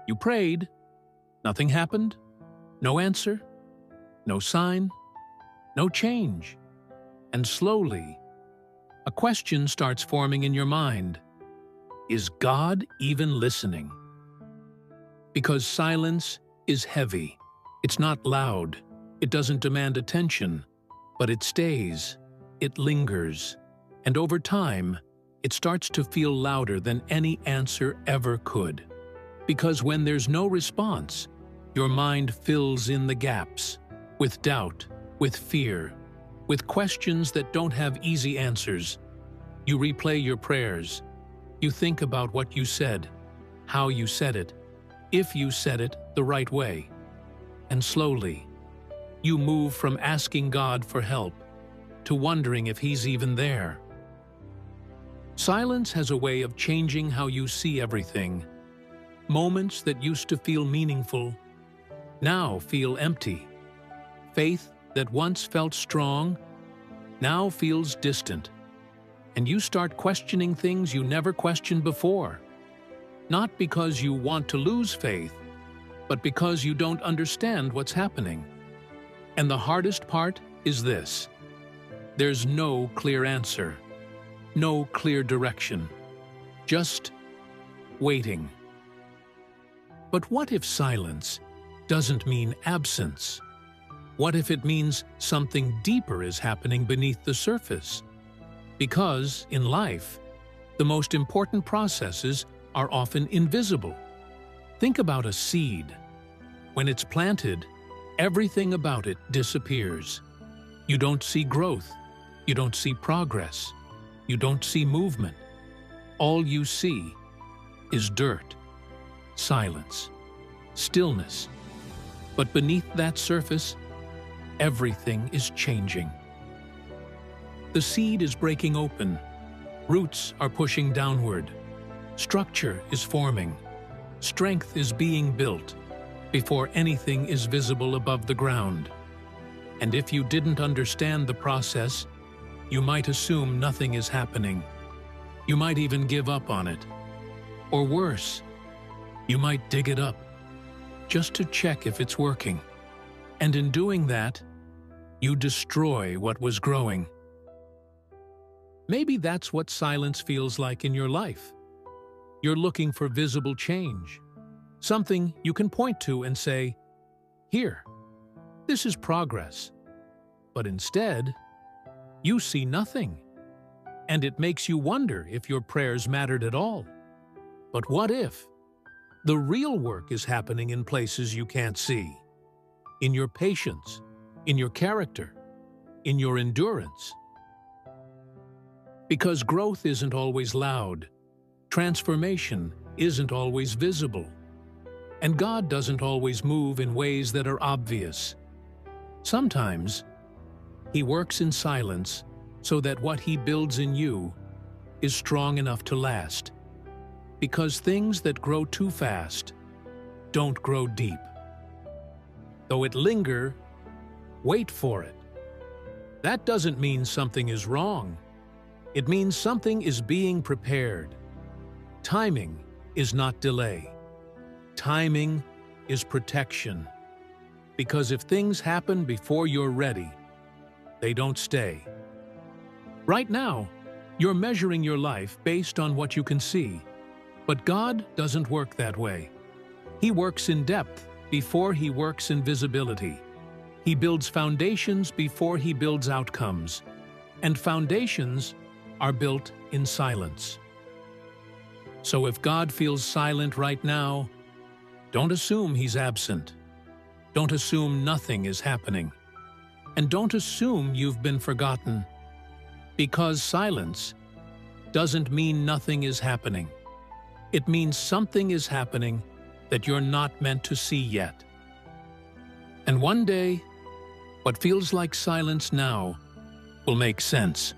You prayed, nothing happened, no answer, no sign, no change. And slowly, a question starts forming in your mind. Is God even listening? Because silence is heavy. It's not loud. It doesn't demand attention, but it stays. It lingers. And over time, it starts to feel louder than any answer ever could. Because when there's no response, your mind fills in the gaps with doubt, with fear, with questions that don't have easy answers. You replay your prayers. You think about what you said, how you said it, if you said it the right way. And slowly, you move from asking God for help to wondering if He's even there. Silence has a way of changing how you see everything. Moments that used to feel meaningful now feel empty. Faith that once felt strong now feels distant. And you start questioning things you never questioned before. Not because you want to lose faith, but because you don't understand what's happening. And the hardest part is this: there's no clear answer, no clear direction, just waiting. But what if silence doesn't mean absence? What if it means something deeper is happening beneath the surface? Because, in life, the most important processes are often invisible. Think about a seed. When it's planted, everything about it disappears. You don't see growth. You don't see progress. You don't see movement. All you see is dirt, silence, stillness. But beneath that surface, everything is changing. The seed is breaking open. Roots are pushing downward. Structure is forming. Strength is being built before anything is visible above the ground. And if you didn't understand the process, you might assume nothing is happening. You might even give up on it. Or worse, you might dig it up just to check if it's working. And in doing that, you destroy what was growing. Maybe that's what silence feels like in your life. You're looking for visible change, something you can point to and say, "Here, this is progress." But instead, you see nothing. And it makes you wonder if your prayers mattered at all. But what if? The real work is happening in places you can't see. In your patience, in your character, in your endurance. Because growth isn't always loud, transformation isn't always visible, and God doesn't always move in ways that are obvious. Sometimes, He works in silence so that what He builds in you is strong enough to last. Because things that grow too fast don't grow deep. Though it linger, wait for it. That doesn't mean something is wrong. It means something is being prepared. Timing is not delay. Timing is protection. Because if things happen before you're ready, they don't stay. Right now, you're measuring your life based on what you can see. But God doesn't work that way. He works in depth before He works in visibility. He builds foundations before He builds outcomes. And foundations are built in silence. So if God feels silent right now, don't assume He's absent. Don't assume nothing is happening. And don't assume you've been forgotten. Because silence doesn't mean nothing is happening. It means something is happening that you're not meant to see yet. And one day, what feels like silence now will make sense.